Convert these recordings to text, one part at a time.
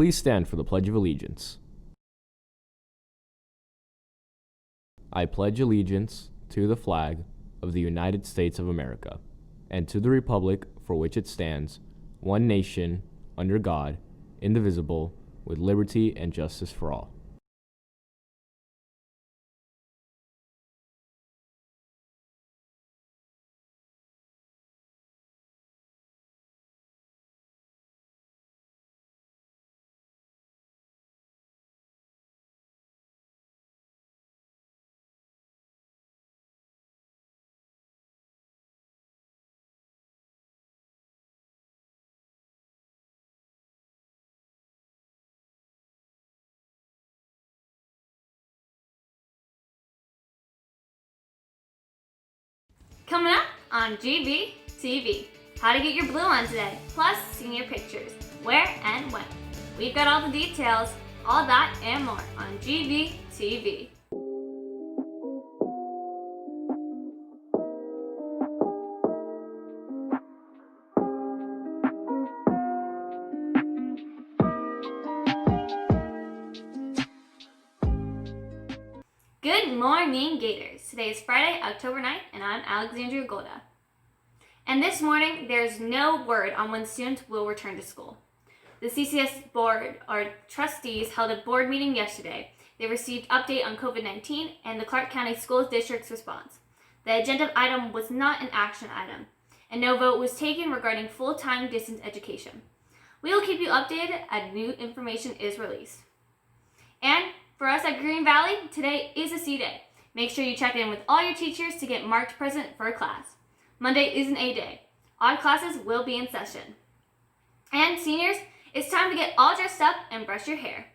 Please stand for the Pledge of Allegiance. I pledge allegiance to the flag of the United States of America and to the republic for which it stands, one nation, under God, indivisible, with liberty and justice for all. Coming up on GB TV, how to get your blue on today, plus senior pictures, where and when. We've got all the details, all that and more on GB TV. Good morning, Gators. Today is Friday, October 9th, and I'm Alexandria Golda. And this morning, there's no word on when students will return to school. The CCS board, or trustees, held a board meeting yesterday. They received update on COVID-19 and the Clark County School District's response. The agenda item was not an action item, and no vote was taken regarding full-time distance education. We will keep you updated as new information is released. And for us at Green Valley, today is a C Day. Make sure you check in with all your teachers to get marked present for a class. Monday is an A Day. Odd classes will be in session. And seniors, it's time to get all dressed up and brush your hair.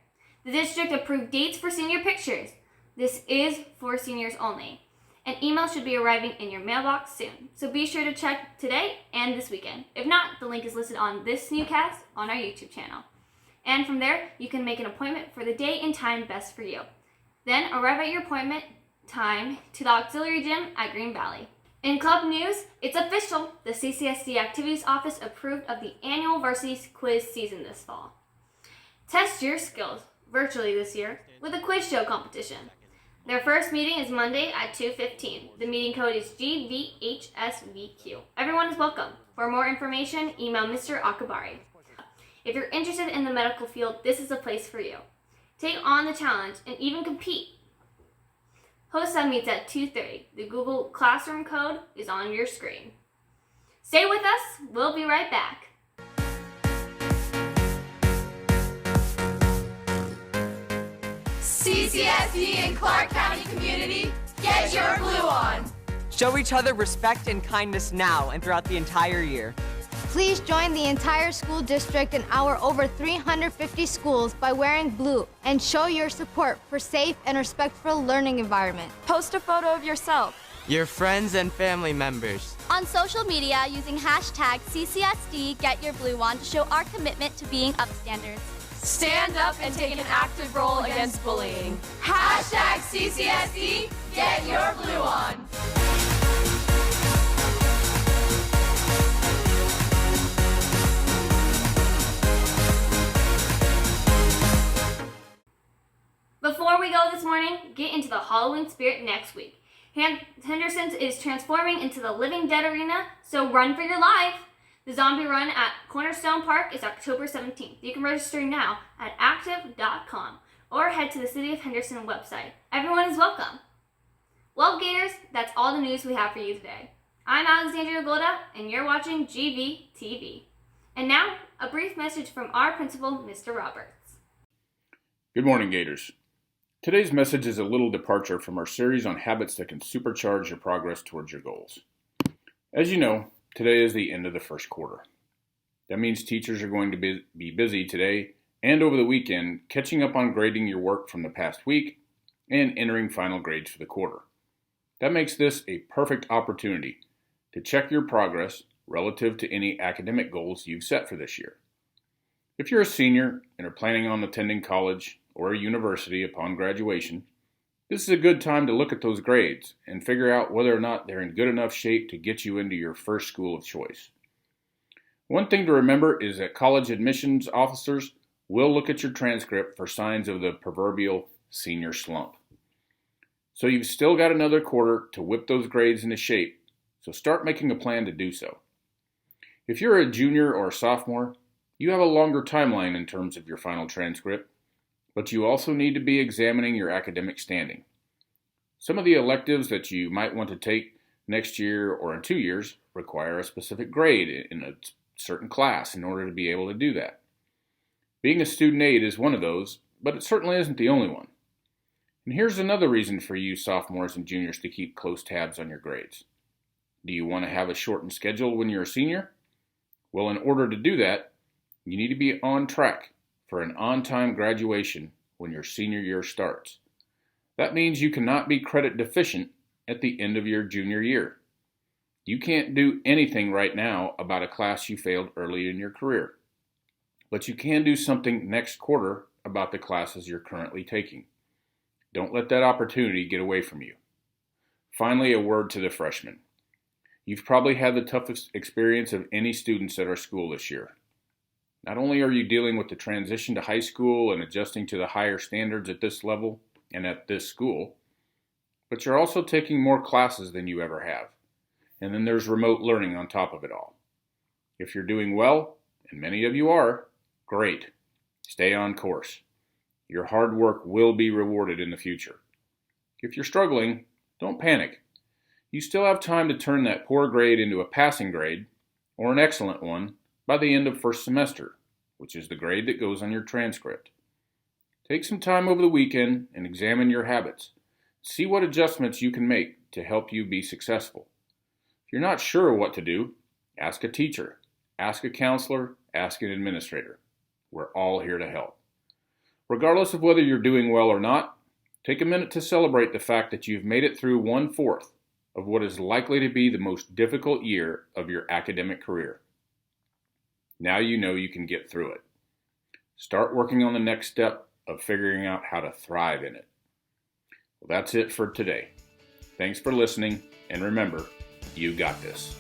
The district approved dates for senior pictures. This is for seniors only. An email should be arriving in your mailbox soon, so be sure to check today and this weekend. If not, the link is listed on this Newscast on our YouTube channel. And from there, you can make an appointment for the day and time best for you. Then arrive at your appointment time to the auxiliary gym at Green Valley. In club news, it's official. The CCSD Activities Office approved of the annual varsity quiz season this fall. Test your skills virtually this year with a quiz show competition. Their first meeting is Monday at 2:15. The meeting code is GVHSVQ. Everyone is welcome. For more information, email Mr. Akabari. If you're interested in the medical field, this is a place for you. Take on the challenge and even compete. HOSA meets at 2:30. The Google Classroom code is on your screen. Stay with us. We'll be right back. CCSD and Clark County community, get your blue on. Show each other respect and kindness now and throughout the entire year. Please join the entire school district in our over 350 schools by wearing blue and show your support for safe and respectful learning environment. Post a photo of yourself, Your friends and family members. On social media using hashtag CCSD Get Your Blue On to show our commitment to being upstanders. Stand up and take an active role against bullying. Hashtag CCSD, get your blue on. Before we go this morning, get into the Halloween spirit next week. Henderson's is transforming into the Living Dead Arena, so run for your life. The zombie run at Cornerstone Park is October 17th. You can register now at active.com or head to the City of Henderson website. Everyone is welcome. Well, Gators, that's all the news we have for you today. I'm Alexandria Golda, and you're watching GB TV. And now, a brief message from our principal, Mr. Roberts. Good morning, Gators. Today's message is a little departure from our series on habits that can supercharge your progress towards your goals. As you know, today is the end of the first quarter. That means teachers are going to be busy today and over the weekend catching up on grading your work from the past week and entering final grades for the quarter. That makes this a perfect opportunity to check your progress relative to any academic goals you've set for this year. If you're a senior and are planning on attending college or a university upon graduation, this is a good time to look at those grades and figure out whether or not they're in good enough shape to get you into your first school of choice. One thing to remember is that college admissions officers we'll look at your transcript for signs of the proverbial senior slump. So you've still got another quarter to whip those grades into shape, so start making a plan to do so. If you're a junior or a sophomore, you have a longer timeline in terms of your final transcript, but you also need to be examining your academic standing. Some of the electives that you might want to take next year or in 2 years require a specific grade in a certain class in order to be able to do that. Being a student aide is one of those, but it certainly isn't the only one. And here's another reason for you sophomores and juniors to keep close tabs on your grades. Do you want to have a shortened schedule when you're a senior? Well, in order to do that, you need to be on track for an on-time graduation when your senior year starts. That means you cannot be credit deficient at the end of your junior year. You can't do anything right now about a class you failed early in your career, but you can do something next quarter about the classes you're currently taking. Don't let that opportunity get away from you. Finally, a word to the freshmen. You've probably had the toughest experience of any students at our school this year. Not only are you dealing with the transition to high school and adjusting to the higher standards at this level and at this school, but you're also taking more classes than you ever have. And then there's remote learning on top of it all. If you're doing well, and many of you are, great. Stay on course. Your hard work will be rewarded in the future. If you're struggling, don't panic. You still have time to turn that poor grade into a passing grade, or an excellent one, by the end of first semester, which is the grade that goes on your transcript. Take some time over the weekend and examine your habits. See what adjustments you can make to help you be successful. If you're not sure what to do, ask a teacher, ask a counselor, ask an administrator. We're all here to help. Regardless of whether you're doing well or not, take a minute to celebrate the fact that you've made it through 1/4 of what is likely to be the most difficult year of your academic career. Now you know you can get through it. Start working on the next step of figuring out how to thrive in it. Well, that's it for today. Thanks for listening, and remember, you got this.